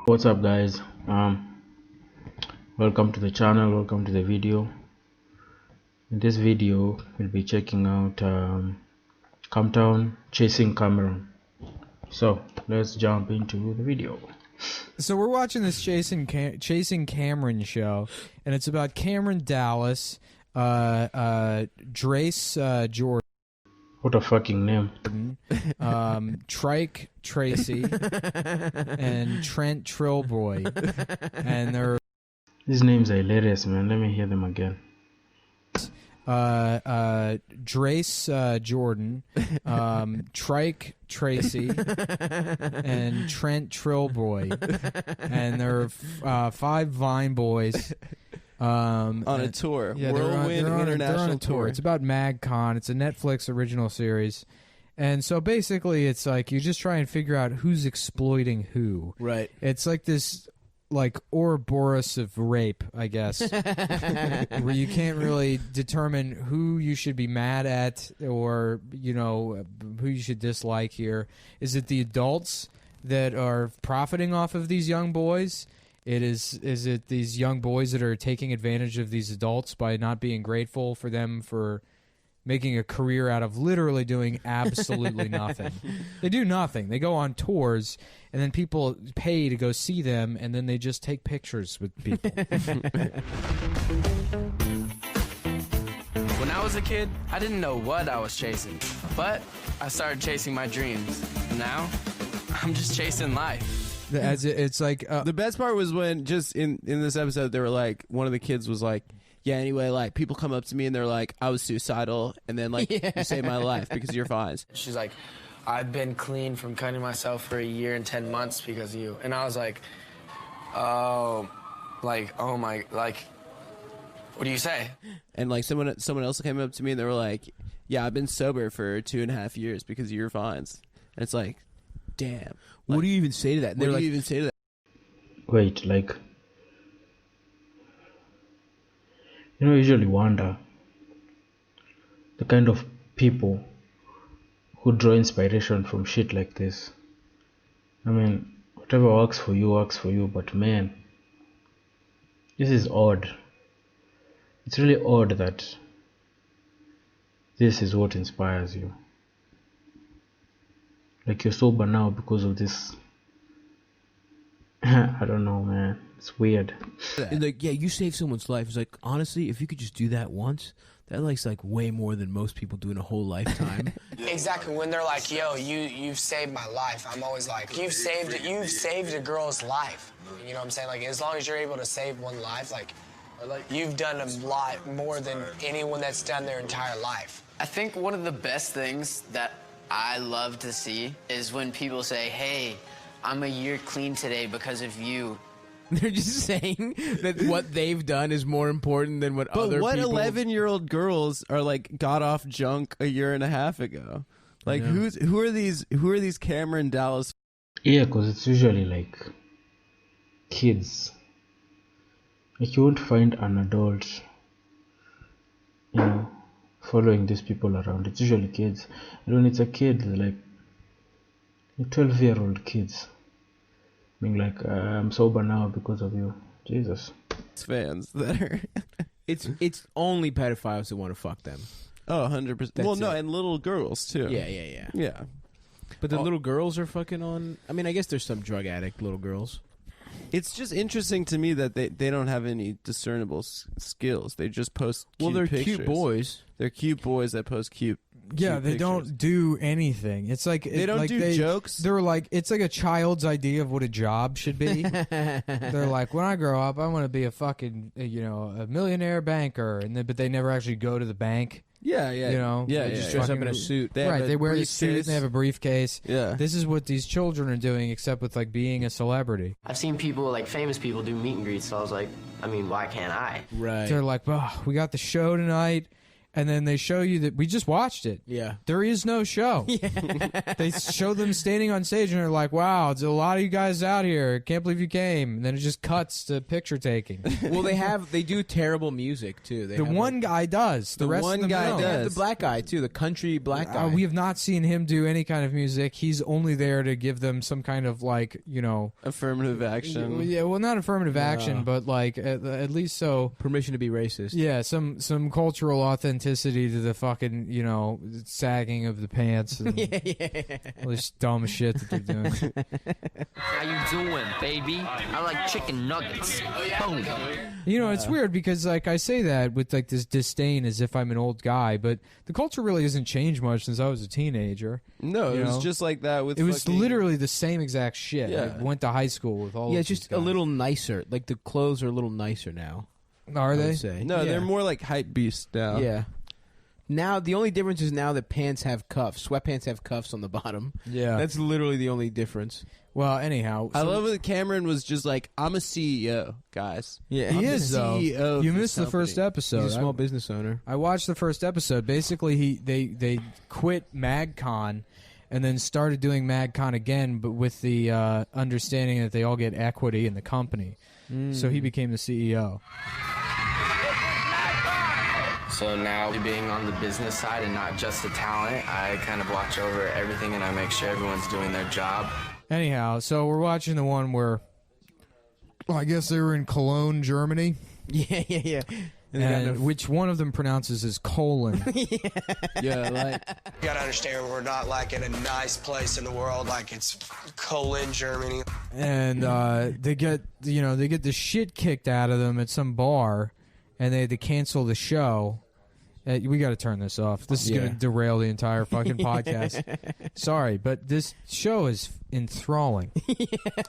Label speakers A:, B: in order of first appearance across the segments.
A: What's up, guys? Welcome to the channel, welcome to the video. In this video we'll be checking out Camptown chasing Cameron. So let's jump into the video.
B: So we're watching this chasing Cameron show, and it's about Cameron Dallas, Drace Jordan,
A: What a fucking name.
B: Trike Tracy, and Trent Trillboy, and they're
A: These names are hilarious, man. Let me hear them again.
B: Drace Jordan, Trike Tracy, and Trent Trillboy, and they're 5 Vine boys
C: on a tour.
B: Yeah,
C: Whirlwind International
B: they're on a tour. It's about MagCon. It's a Netflix original series. And so basically it's like you just try and figure out who's exploiting who.
C: Right.
B: It's like this Ouroboros of rape, I guess, where you can't really determine who you should be mad at or, you know, who you should dislike here. Is it the adults that are profiting off of these young boys? Is it these young boys that are taking advantage of these adults by not being grateful for them for making a career out of literally doing absolutely nothing? They do nothing. They go on tours, and then people pay to go see them, and then they just take pictures with people.
D: When I was a kid, I didn't know what I was chasing, but I started chasing my dreams. Now, I'm just chasing life.
B: It's like
C: the best part was when just in this episode they were like, one of the kids was like, yeah, anyway, like people come up to me and they're like, I was suicidal, and then like you saved my life because of your fines.
D: She's like, I've been clean from cutting myself for 1 year and 10 months because of you. And I was like, oh my, like, what do you say?
C: And like someone else came up to me and they were like, yeah, I've been sober for 2.5 years because of your fines. And it's like, damn.
E: What do you even say to that?
C: What do you even say to that?
A: Wait, like, you know, I usually wonder the kind of people who draw inspiration from shit like this. I mean, whatever works for you, but man, this is odd. It's really odd that this is what inspires you. Like, you're sober now because of this. I don't know, man. It's weird.
E: And like, yeah, you saved someone's life. It's like, honestly, if you could just do that once, that like way more than most people do in a whole lifetime.
D: Exactly. When they're like, yo, you've saved my life, I'm always like, you've saved a girl's life. You know what I'm saying? Like, as long as you're able to save one life, like you've done a lot more than anyone that's done their entire life. I think one of the best things that I love to see is when people say, hey, I'm 1 year clean today because of you.
E: They're just saying that what they've done is more important than what other people...
C: But what 11-year-old girls are like got off junk 1.5 years ago? Like, who are these Cameron Dallas?
A: Yeah, because it's usually like kids. Like, you won't find an adult, you know, following these people around. It's usually kids. And when it's a kid, like 12-year-old kids being like, I'm sober now because of you. Jesus.
C: Fans that are
E: it's only pedophiles who want to fuck them.
C: Oh, 100%. Well, no, and little girls too.
E: Yeah. But the little girls are fucking on. I mean, I guess there's some drug addict little girls.
C: It's just interesting to me that they don't have any discernible skills. They just post cute pictures.
E: Cute boys.
C: They're cute boys that post cute
B: Yeah, they
C: pictures.
B: don't do anything. It's like
C: they don't do jokes.
B: They're like, it's like a child's idea of what a job should be. They're like, when I grow up, I want to be a fucking, you know, a millionaire banker, and then, but they never actually go to the bank.
C: Yeah.
B: You know,
C: they
B: just
E: dress up in a suit.
B: They wear a suit and they have a briefcase.
C: Yeah.
B: This is what these children are doing, except with like being a celebrity.
F: I've seen people, like famous people, do meet and greets, so I was like, I mean, why can't I?
E: Right.
B: They're like, oh, we got the show tonight, and then they show you that we just watched it.
E: Yeah.
B: There is no show. They show them standing on stage and they're like, wow, there's a lot of you guys out here. Can't believe you came. And then it just cuts to picture taking.
E: Well, they do terrible music too.
B: The one guy does. The rest
C: one
B: of them
C: guy
B: don't.
C: does.
E: The black guy too, the country black guy.
B: We have not seen him do any kind of music. He's only there to give them some kind of like,
C: Affirmative action.
B: yeah, well, not affirmative action, but like at least so.
E: Permission to be racist.
B: Yeah, some cultural authenticity to the fucking, sagging of the pants and all this dumb shit that they're doing.
F: How you doing, baby? I like chicken nuggets. Boom.
B: It's weird because like I say that with like this disdain as if I'm an old guy, but the culture really hasn't changed much since I was a teenager.
C: No,
B: You
C: it was
B: know?
C: just like that with
B: It was
C: fucking-
B: literally the same exact shit.
C: Yeah.
B: I went to high school with all
E: Yeah,
B: of
E: it's just
B: these
E: a
B: guys.
E: little nicer. Like the clothes are a little nicer now.
B: Are
E: I
B: they?
E: would say.
C: No,
E: Yeah.
C: they're more like hype beasts now.
E: Yeah. Now the only difference is now that pants have cuffs. Sweatpants have cuffs on the bottom.
B: Yeah.
E: That's literally the only difference.
B: Well, anyhow.
C: I
B: so-
C: love that Cameron was just like, I'm a CEO, guys.
E: Yeah,
B: He
E: I'm
B: is,
E: the
B: though.
E: CEO of
B: You
E: this
B: missed the first
E: company.
B: episode.
E: He's a small business owner.
B: I watched the first episode. Basically, they quit MagCon and then started doing MagCon again, but with the understanding that they all get equity in the company. So he became the E CEO.
D: So now, being on the business side and not just the talent, I kind of watch over everything and I make sure everyone's doing their job.
B: Anyhow, so we're watching the one where, I guess they were in Cologne, Germany,
E: Yeah.
B: and which one of them pronounces as colon.
C: Yeah, like
D: You gotta understand, we're not like in a nice place in the world, like it's Cologne, Germany.
B: And they get the shit kicked out of them at some bar, and they had to cancel the show. We got to turn this off. This is going to derail the entire fucking podcast. Sorry, but this show is enthralling.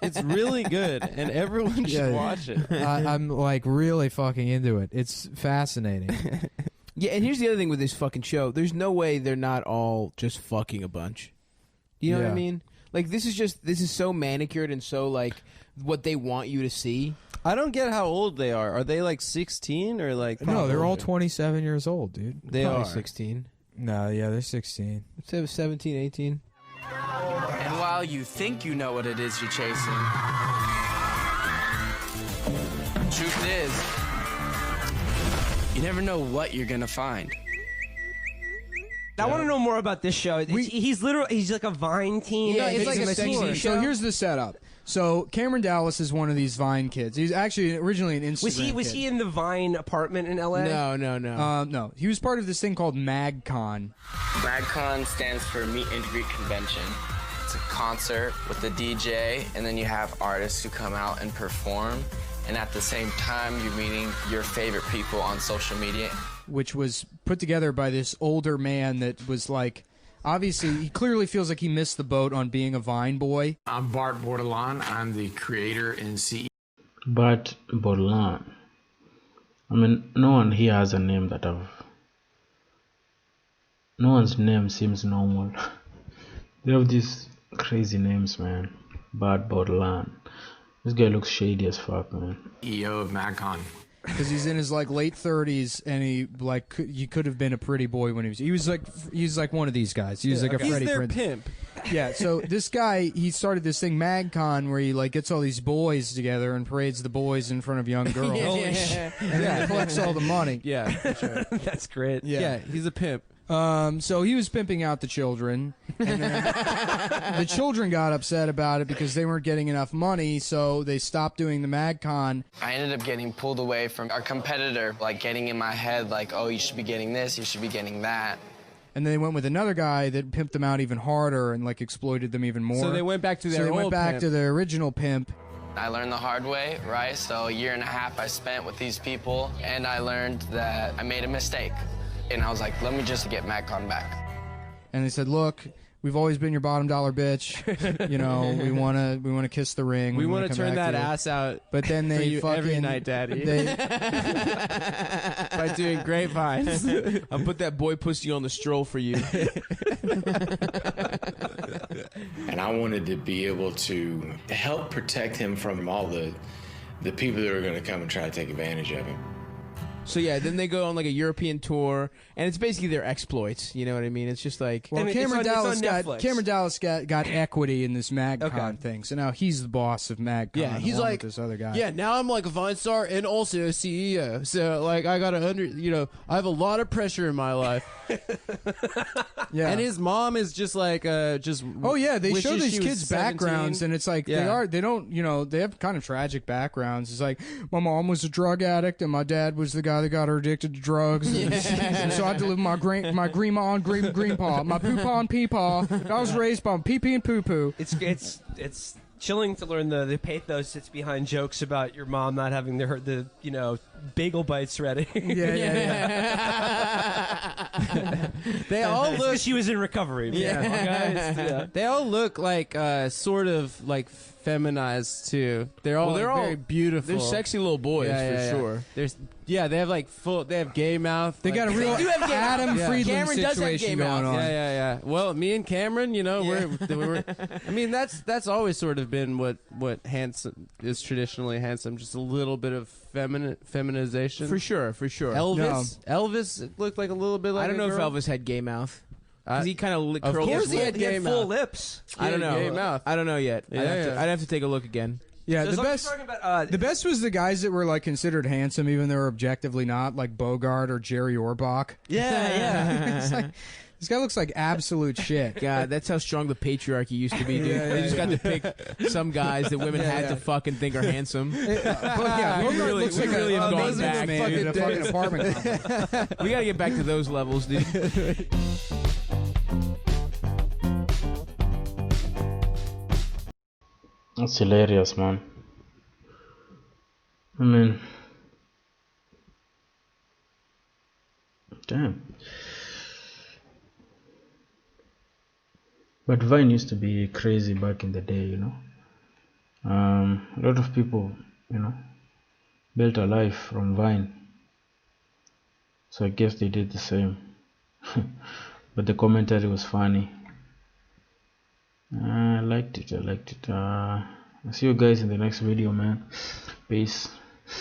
C: it's really good, and everyone should watch it.
B: I'm like really fucking into it. It's fascinating.
E: Yeah, and here's the other thing with this fucking show. There's no way they're not all just fucking a bunch. You know what I
B: Yeah.
E: mean? Like this is so manicured and so like what they want you to see.
C: I don't get how old they are. Are they like 16 or like?
B: No, they're all
C: older?
B: 27 years old, dude.
C: They
E: Probably
C: are
E: 16.
B: No, yeah, they're 16.
E: Let's say 17, 18.
D: And while you think you know what it is you're chasing, truth is, you never know what you're gonna find.
G: I want to know more about this show. He's like a Vine teen.
E: Yeah, it's like a
G: tour.
E: TV show.
B: So here's the setup. So Cameron Dallas is one of these Vine kids. He's actually originally an Instagram
G: Was
B: kid.
G: he in the Vine apartment in LA?
E: No.
B: No, he was part of this thing called MagCon.
D: MagCon stands for Meet and Greet Convention. It's a concert with the DJ, and then you have artists who come out and perform. And at the same time, you're meeting your favorite people on social media.
B: Which was put together by this older man that was like, obviously, he clearly feels like he missed the boat on being a Vine boy.
H: I'm Bart Bordelon. I'm the creator and CEO.
A: But Bordelon. I mean, no one here has a name that no one's name seems normal. They have these crazy names, man. Bart Bordelon. This guy looks shady as fuck, man.
H: CEO of MagCon.
B: Because he's in his like late 30s, and he could have been a pretty boy when he was like one of these guys. He was like a
C: He's
B: Freddie
C: their
B: Prinze.
C: pimp.
B: Yeah, so this guy, he started this thing, MagCon, where he like gets all these boys together and parades the boys in front of young girls.
E: Yeah.
B: And then he collects all the money.
C: Yeah, that's right.
G: That's great.
C: Yeah, he's a pimp.
B: So he was pimping out the children, and then the children got upset about it because they weren't getting enough money, so they stopped doing the MagCon.
D: I ended up getting pulled away from our competitor, like getting in my head, like, oh, you should be getting this, you should be getting that.
B: And then they went with another guy that pimped them out even harder and like exploited them even more.
C: So they went back to
B: So
C: their
B: they went
C: old
B: back
C: pimp.
B: to their original pimp.
D: I learned the hard way, right? So a year and a half I spent with these people, and I learned that I made a mistake. And I was like, let me just get MagCon back.
B: And they said, "Look, we've always been your bottom dollar bitch. You know, we wanna kiss the ring.
C: We
B: want
C: want to turn that ass out.
B: But then
C: for
B: they
C: you
B: fucking
C: every night, Daddy. By doing grapevines.
E: I'll put that boy pussy on the stroll for you.
H: And I wanted to be able to help protect him from all the people that are going to come and try to take advantage of him.
E: So yeah, then they go on like a European tour, and it's basically their exploits. You know what I mean? It's just like
B: Well,
G: I mean,
B: Cameron
G: it's on
B: Dallas
G: Netflix.
B: got equity in this MagCon
G: Okay.
B: thing, so now he's the boss of MagCon.
E: yeah, he's
B: along
E: like
B: with this other guy.
E: Yeah, now I'm like a Vine star and also a CEO. So like I gotta I have a lot of pressure in my life.
B: yeah.
E: And his mom is just like just.
B: Oh yeah, they
E: wishes
B: show these
E: she was
B: kids'
E: 17.
B: backgrounds, and it's like
E: Yeah.
B: they don't they have kind of tragic backgrounds. It's like my mom was a drug addict, and my dad was the guy that got her addicted to drugs. And so I had to live with my grandma and grandpa, my poopaw and peepaw. I was raised by pee pee and poo poo.
G: It's chilling to learn the pathos that's behind jokes about your mom not having the bagel bites ready.
E: They all
G: It's
E: look.
G: 'cause she was in recovery.
E: Yeah. They all look like sort of like feminized too. They're all
C: they're
E: very
C: all-
E: beautiful.
C: They're sexy little boys for sure.
E: There's they have like they have gay mouth.
B: They got a real
E: do have gay
B: Adam
E: mouth.
B: Friedland
E: Cameron does have gay
B: situation
E: mouth.
B: going on.
E: Yeah. Well, me and Cameron, we're I mean that's always sort of been what handsome is traditionally handsome, just a little bit of feminization.
C: For sure.
E: Elvis looked like a little bit like
C: I don't know
E: girl.
C: if Elvis had gay mouth. Because he kind of
E: Of
C: curled
E: course
C: his
E: he
C: lip.
E: had
G: He
E: gay
G: had full
E: mouth.
G: lips.
C: I don't know.
E: Gay mouth.
C: I don't know yet.
E: Yeah.
C: I'd have to take a look again.
B: Yeah,
G: As
B: the
G: long as
B: best.
G: we're talking about,
B: The best was the guys that were like considered handsome, even though they're objectively not, like Bogart or Jerry Orbach.
G: yeah.
B: It's like, this guy looks like absolute shit.
C: God, that's how strong the patriarchy used to be, dude.
B: Yeah,
C: They just
B: yeah.
C: got to pick some guys that women had to fucking think are handsome.
B: But yeah,
C: We
B: Bogart
C: really-
B: looks
C: we
B: like
C: really
B: a
C: have gone
B: businessman
C: back.
B: in a fucking apartment complex.
C: We got to get back to those levels, dude.
A: That's hilarious, man. I mean, damn. But Vine used to be crazy back in the day, A lot of people, built a life from Vine. So I guess they did the same. But the commentary was funny. I liked it. I'll see you guys in the next video, man. Peace.